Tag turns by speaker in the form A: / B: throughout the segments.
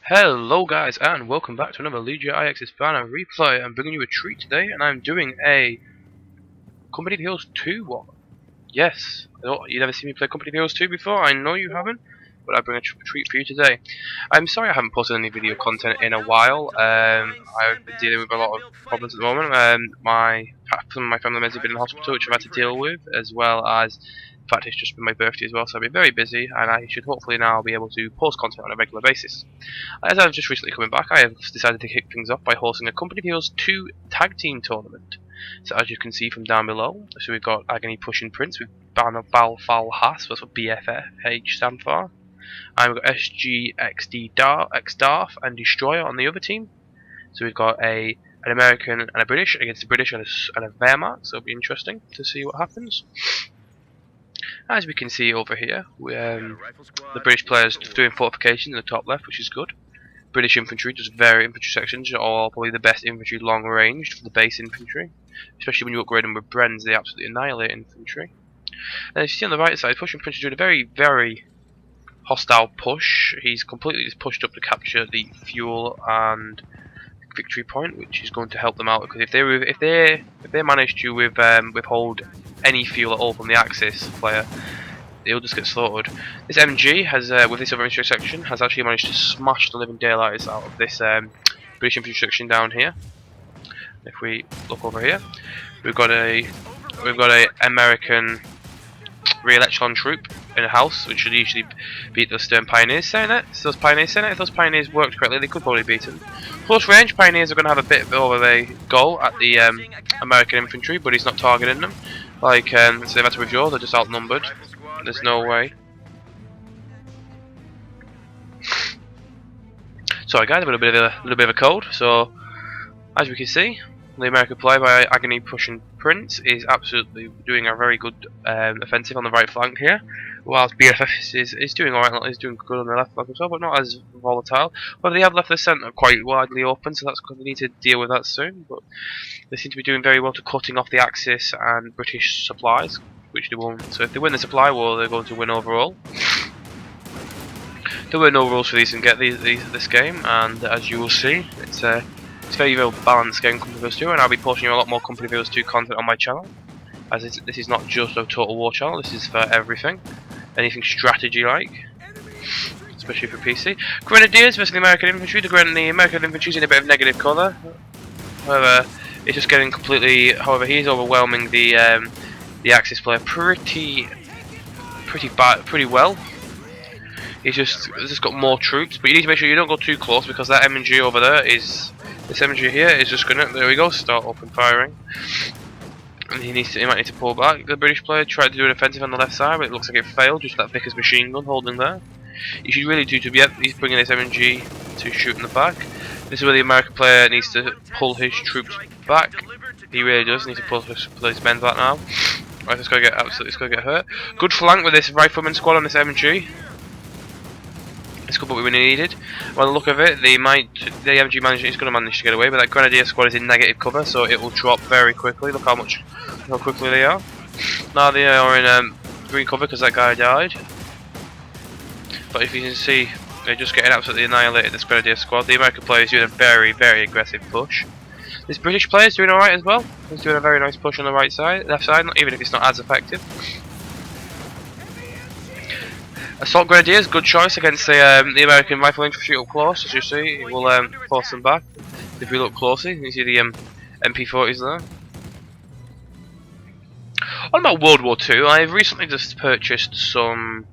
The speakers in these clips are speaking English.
A: Hello guys and welcome back to another Legia IX's banner replay. I'm bringing you a treat today and I'm doing a Company of Heroes 2 one. Yes, you never seen me play Company of Heroes 2 before, I know you haven't, but I bring a treat for you today. I'm sorry I haven't posted any video content in a while. I've been dealing with a lot of problems at the moment. Some of my family members have been in hospital which I've had to deal with, as well as in fact it's just been my birthday as well, so I've been very busy and I should hopefully now be able to post content on a regular basis. As I've just recently coming back, I have decided to kick things off by hosting a Company of Heroes 2 tag team tournament. So as you can see from down below, so we've got Agony Prussian Prince with Balfal-Has, that's what B.F.H stand for. And we've got SGXD Darth and Destroyer on the other team. So we've got an American and a British against the British and a Wehrmacht, so it'll be interesting to see what happens. As we can see over here, the British players doing fortification in the top left, which is good. British infantry, just infantry sections, are probably the best infantry long ranged for the base infantry. Especially when you upgrade them with Brens, they absolutely annihilate infantry. And as you see on the right side, Prussian Prince is doing a very, very hostile push. He's completely just pushed up to capture the fuel and victory point, which is going to help them out, because if they manage to withhold any fuel at all from the Axis player, they'll just get slaughtered. This MG has, with this other infantry section, has actually managed to smash the living daylights out of this British infantry section down here. If we look over here, we've got a American re-electron troop in a house, which should usually beat those Stern Pioneers. Saying that, if those Pioneers worked correctly, they could probably beat them. Close range, Pioneers are going to have a bit of a goal at the American infantry, but he's not targeting them. So they've had to withdraw, they're just outnumbered. There's no way. Sorry guys, I've got a little bit of a cold. So as we can see, the American player by Agony Prussian Prince is absolutely doing a very good offensive on the right flank here, whilst B.F.H is doing alright, he's doing good on the left flank as well, but not as volatile. But they have left the centre quite widely open, so that's going to need to deal with that soon. But they seem to be doing very well to cutting off the Axis and British supplies, which they won't. So if they win the supply war, they're going to win overall. There were no rules for these and get this game, and as you will see, it's a very well balanced game, Company of Heroes 2, and I'll be posting you a lot more Company of Heroes 2 content on my channel, as this is not just a Total War channel, this is for everything, anything strategy like, especially for PC. Grenadiers versus the American infantry. The American infantry is in a bit of negative colour, however, it's just getting completely. However, he's overwhelming the Axis player pretty well. He's just got more troops, but you need to make sure you don't go too close, because that MG over there is. This MG here is just gonna, there we go, start open firing. And he might need to pull back. The British player tried to do an offensive on the left side, but it looks like it failed, just that Vickers machine gun holding there. You should really do he's bringing this MG to shoot in the back. This is where the American player needs to pull his troops back. He really does need to pull his men back now. Right, it's gonna get hurt. Good flank with this rifleman squad on this MG. It's good what we needed. By the look of it, the MG manager is going to manage to get away, but that Grenadier squad is in negative cover, so it will drop very quickly. Look how quickly they are. Now they are in green cover because that guy died. But if you can see, they're just getting absolutely annihilated, this Grenadier squad. The American player is doing a very, very aggressive push. This British player is doing alright as well. He's doing a very nice push on the left side, even if it's not as effective. Assault Grenadiers, good choice against the American rifle infantry up close. As you see, it will force them back. If we look closely, you see the MP40s there. On about World War II, I've recently just purchased some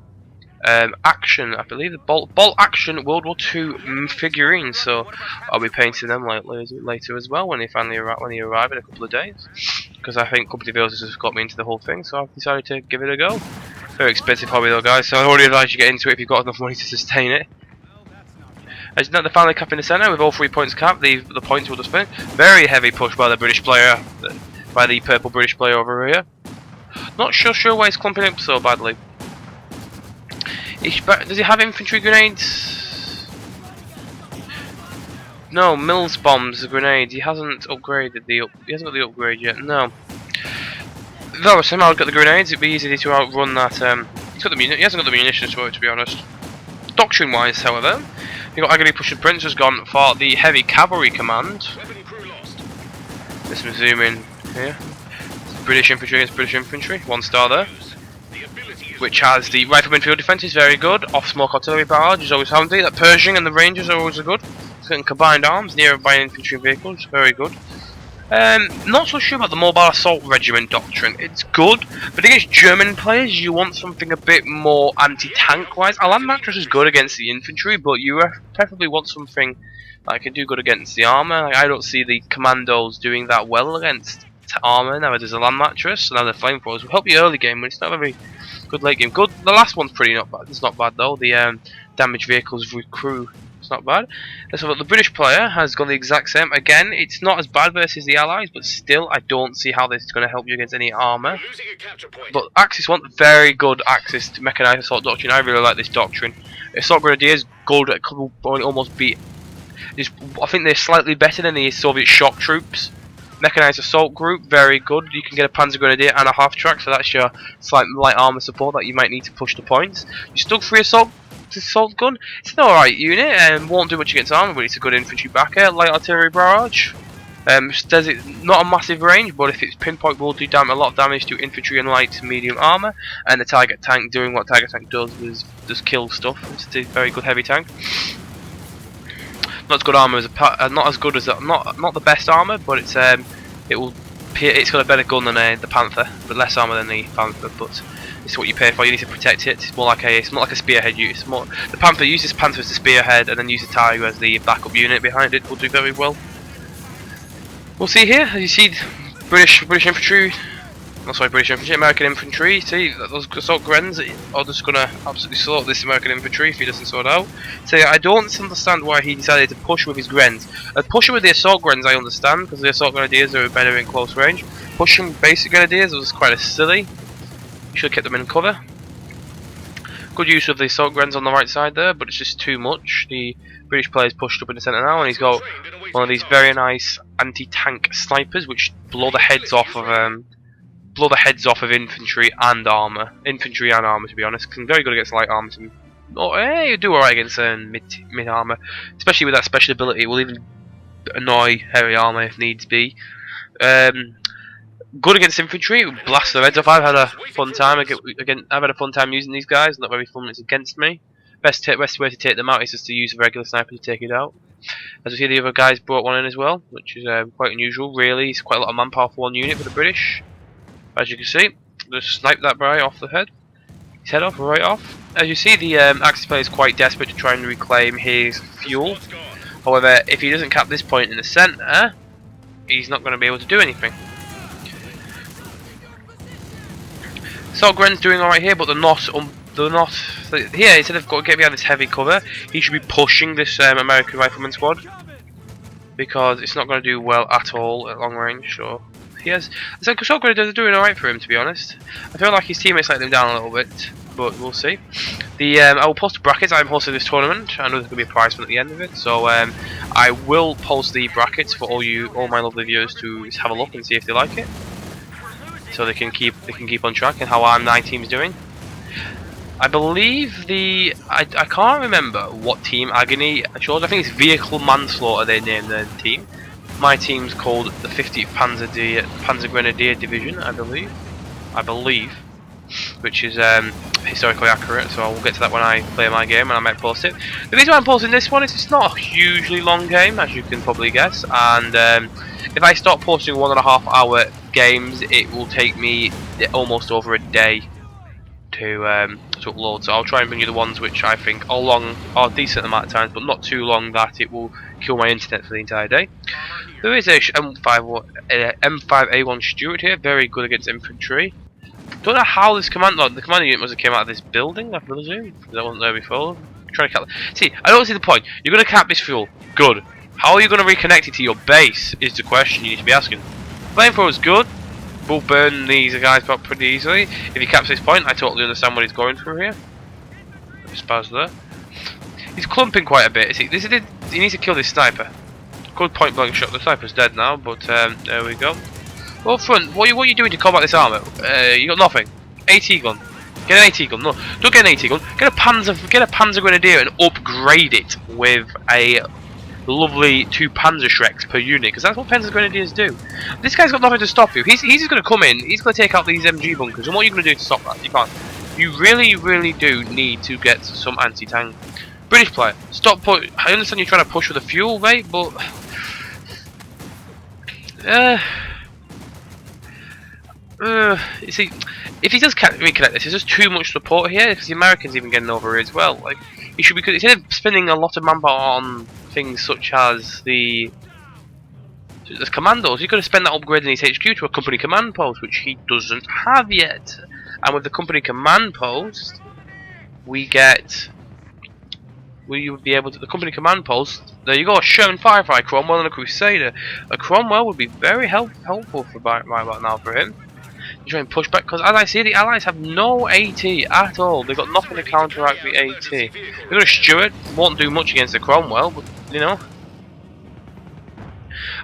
A: action, I believe, the Bolt Action World War II figurines. So I'll be painting them later as well when they arrive in a couple of days. Because I think Company of Heroes has just got me into the whole thing, so I've decided to give it a go. Very expensive hobby though, guys, so I already advise you get into it if you've got enough money to sustain it. As you know, the final cap in the centre with all 3 points capped, the points will just spin. Very heavy push by the British player, by the purple British player over here. Not sure why he's clumping up so badly. Does he have infantry grenades? No, Mills bombs, grenades. He hasn't upgraded he hasn't got the upgrade yet. No. Though somehow I've got the grenades, it'd be easy to outrun that. He hasn't got the munitions for it, to be honest. Doctrine-wise, however, you got Agony Prussian Prince has gone for the heavy cavalry command. Let's zoom in here. British infantry against British infantry, 1 star there. Which has the rifleman field defence is very good. Off smoke artillery barrage is always handy. That Pershing and the Rangers are always good. Getting combined arms nearby infantry vehicles, very good. Not so sure about the mobile assault regiment doctrine. It's good, but against German players, you want something a bit more anti-tank wise. A land mattress is good against the infantry, but you preferably want something that can do good against the armour. Like, I don't see the commandos doing that well against armour. Now there's a land mattress, and now the flamethrowers will help you early game, but it's not very good late game. Good. The last one's pretty not bad. It's not bad though. The damaged vehicles recruit. It's not bad. So the British player has gone the exact same. Again, it's not as bad versus the Allies, but still, I don't see how this is going to help you against any armour. But Axis want very good Axis to mechanised assault doctrine. I really like this doctrine. Assault grenadiers, good. It could almost beat. I think they're slightly better than the Soviet shock troops. Mechanised assault group, very good. You can get a Panzer Grenadier and a half track, so that's your slight light armour support that you might need to push the points. You Stug 3 assault gun. It's an alright unit and won't do much against armour, but it's a good infantry backer. Light artillery barrage. Does it not a massive range, but if it's pinpoint, will do a lot of damage to infantry and light to medium armour. And the target tank doing what target tank does is just kill stuff. It's a very good heavy tank. Not as good armour as not as good as not the best armour, but it's it's got a better gun than the Panther, but less armour than the Panther. But it's what you pay for. You need to protect it. It's more like it's not like a spearhead unit. It's more the Panther uses Panther as the spearhead, and then uses Tiger as the backup unit behind it. Will do very well. We'll see here. As you see, British infantry. Not sorry, British infantry, American infantry. See, those assault Grens are just gonna absolutely sort this American infantry if he doesn't sort out. So I don't understand why he decided to push with his Grens. Pushing with the assault Grens I understand, because the assault grenadiers are better in close range. Pushing basic grenadiers was quite silly. You should have kept them in cover. Good use of the assault Grens on the right side there, but it's just too much. The British player's pushed up in the centre now, and he's got one of these very nice anti-tank snipers, which blow the heads off of infantry and armour. Infantry and armour, to be honest. Very good against light armour. You do alright against mid armour, especially with that special ability. It will even annoy heavy armour if needs be. Good against infantry. Blast their heads off. I've had a fun time. I've had a fun time using these guys. Not very fun when it's against me. Best way to take them out is just to use a regular sniper to take it out. As we see, the other guys brought one in as well, which is quite unusual. Really, it's quite a lot of manpower for one unit for the British. As you can see, just snipe that guy off the head. His head off, right off. As you see, the Axis player is quite desperate to try and reclaim his fuel. However, if he doesn't cap this point in the centre, he's not going to be able to do anything. Gren's doing alright here, but they're not. Here, instead of getting behind this heavy cover, he should be pushing this American rifleman squad, because it's not going to do well at all at long range. So yes, so they're doing alright for him, to be honest. I feel like his teammates let him down a little bit, but we'll see. I will post brackets. I'm hosting this tournament. I know there's going to be a prize fund at the end of it, so I will post the brackets for all my lovely viewers to have a look and see if they like it, so they can keep on track and how my team's doing. I believe I can't remember what team Agony chose. I think it's Vehicle Manslaughter they named their team. My team's called the 50th Panzer Grenadier Division, I believe, which is historically accurate. So I will get to that when I play my game, and I might post it. The reason why I'm posting this one is it's not a hugely long game, as you can probably guess, and if I start posting 1.5 hour games, it will take me almost over a day to upload. So I'll try and bring you the ones which I think are long, are a decent amount of times, but not too long that it will kill my internet for the entire day. There is a M5A1 Stuart here, very good against infantry. Don't know how this the commanding unit must have came out of this building, I presume, because I wasn't there before. Trying to cap. See, I don't see the point. You're going to cap this fuel. Good. How are you going to reconnect it to your base is the question you need to be asking. Flamethrower is good. We'll burn these guys up pretty easily. If he caps this point, I totally understand what he's going through here. Spaz there. He's clumping quite a bit. He needs to kill this sniper. Good point blank shot. The sniper's dead now, but there we go. Well, front, what are you doing to combat this armour? You got nothing. AT gun. Get an AT gun. No, don't get an AT gun. Get a Panzer Grenadier and upgrade it with a lovely 2 Panzer Shreks per unit, because that's what Panzer Grenadiers do. This guy's got nothing to stop you. He's just going to come in. He's going to take out these MG bunkers. And what are you going to do to stop that? You can't. You really do need to get some anti-tank. British player, stop push. I understand you're trying to push with the fuel, mate, but you see, if he does reconnect this, there's just too much support here. Because the Americans even getting over here as well. Like, he should be, instead of spending a lot of manpower on things such as the commandos, you're going to spend that upgrading his HQ to a company command post, which he doesn't have yet. And with the company command post, we would be able to, the company command post, there you go, a Sherman Firefighter, Cromwell and a Crusader. A Cromwell would be very helpful for right about now for him. He's trying to push back, because as I see, the Allies have no AT at all. They've got nothing to counteract the AT. They've got a Stuart, won't do much against the Cromwell, but you know.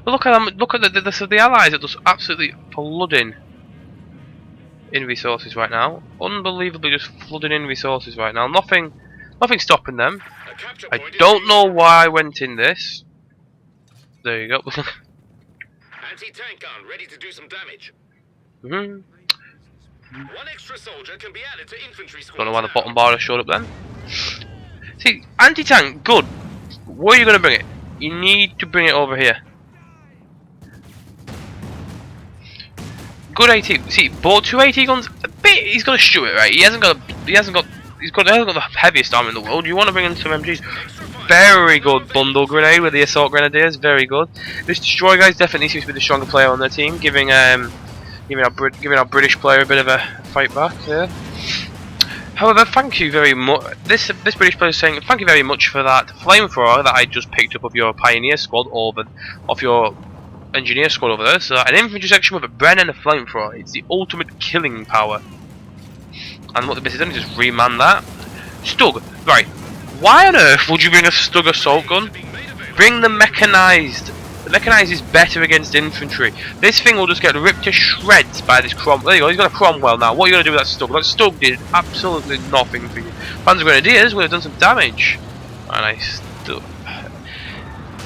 A: But look at them, look at the Allies are just absolutely flooding in resources right now. Unbelievably just flooding in resources right now. Nothing stopping them. I don't know why I went in this. There you go.
B: Anti-tank gun ready to do some damage. One extra soldier can be added to infantry squad.
A: Don't know why the bottom bar showed up then. See, anti-tank, good. Where are you going to bring it? You need to bring it over here. Good AT. See, bought 2 AT guns. A bit. He's got a Stuart, right? He hasn't got the heaviest arm in the world. You want to bring in some MGs. Very good bundle grenade with the assault grenadiers. Very good. This destroyer guy definitely seems to be the stronger player on their team, giving our British player a bit of a fight back. Yeah. However, thank you very much. This British player is saying thank you very much for that flamethrower that I just picked up of your pioneer squad off your engineer squad over there. So an infantry section with a Bren and a flamethrower. It's the ultimate killing power. And what the bit is done is just reman that. Stug, right. Why on earth would you bring a Stug assault gun? Bring the mechanized. The mechanized is better against infantry. This thing will just get ripped to shreds by this Cromwell. There you go, he's got a Cromwell now. What are you going to do with that Stug? That Stug did absolutely nothing for you. Panzer Grenadiers would have done some damage. And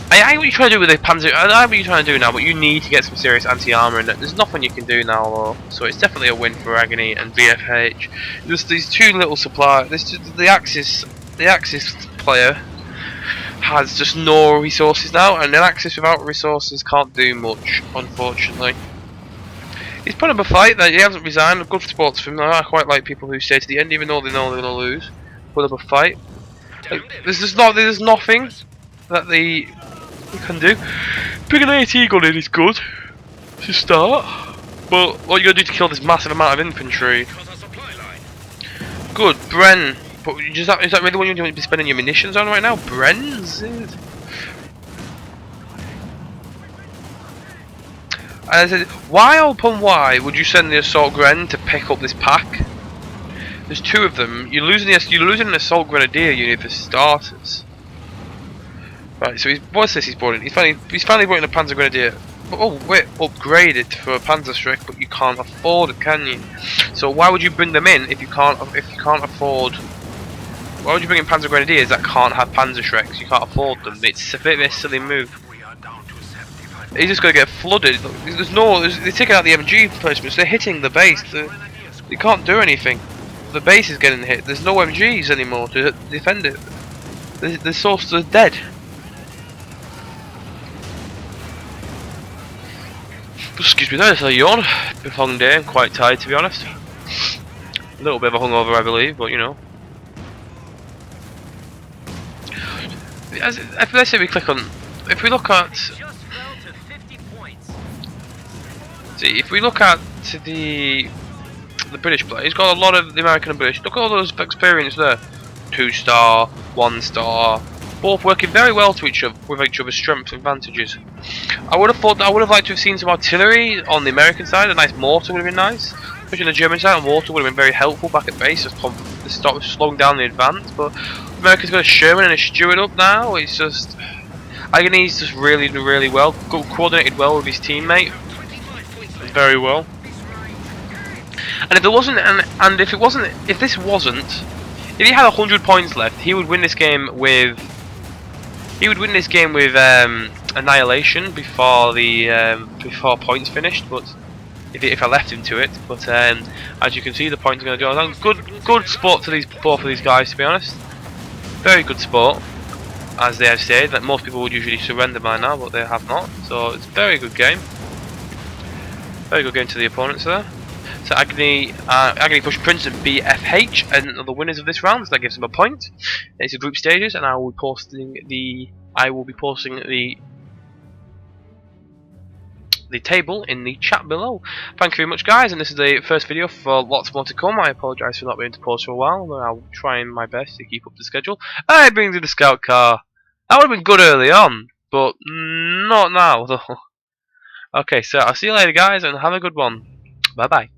A: I like what you're trying to do with the Panzer. I like what you're trying to do now, but you need to get some serious anti-armor in it. There's nothing you can do now, though. So it's definitely a win for Agony and B.F.H. Just these two little supply. The Axis player has just no resources now, and an Axis without resources can't do much, unfortunately. He's put up a fight that he hasn't resigned. Good sports for him. I quite like people who stay to the end, even though they know they're gonna lose. Put up a fight. Like, there's nothing that they can do. Bring an AT gun in is good to start, but what you gotta do to kill this massive amount of infantry? Good, Bren. But is that really what you're going to be spending your munitions on right now? Brens? And I said, why open why would you send the assault gren to pick up this pack? There's 2 of them. You're losing an assault grenadier unit for starters. Right, so what's this he's brought in? He's finally brought in a Panzer Grenadier. Oh wait, upgrade it for a Panzer Strike, but you can't afford it, can you? So why would you bring them in if you can't afford? Why would you bring in Panzer Grenadiers that can't have Panzer Shreks? You can't afford them. It's a bit of a silly move. He's just going to get flooded. They're taking out the MG placements. They're hitting the base. They can't do anything. The base is getting hit. There's no MGs anymore to defend it. The sources are dead. Excuse me, there's a yawn. Been a long day. I'm quite tired, to be honest. A little bit of a hungover, I believe, but you know. Let's say we click on. If we look at. See, if we look at the British player, he's got a lot of the American and British. Look at all those experience there. 2-star, 1-star, both working very well to with each other's strengths and advantages. I would have liked to have seen some artillery on the American side. A nice mortar would have been nice. Especially on the German side, a mortar would have been very helpful back at base to stop slowing down the advance. But America's got a Sherman and a Stuart up now. It's just Agony's just really well, coordinated well with his teammate. Very well. And And if there wasn't, and if it wasn't, if this wasn't, if he had 100 points left, he would win this game with. He would win this game with annihilation before the before points finished. But if I left him to it, but as you can see, the points are going to go down. Good sport to both of these guys, to be honest. Very good sport, as they have said. That most people would usually surrender by now, but they have not. So it's a very good game. Very good game to the opponents there. So Agony Prussian Prince and B.F.H and the winners of this round. So that gives them a point. It's the group stages, and I will be posting the table in the chat below. Thank you very much, guys, and this is the first video for lots more to come. I apologise for not being able to post for a while, but I'll try my best to keep up the schedule. I bring to the scout car. That would have been good early on, but not now though. Okay, so I'll see you later, guys, and have a good one. Bye bye.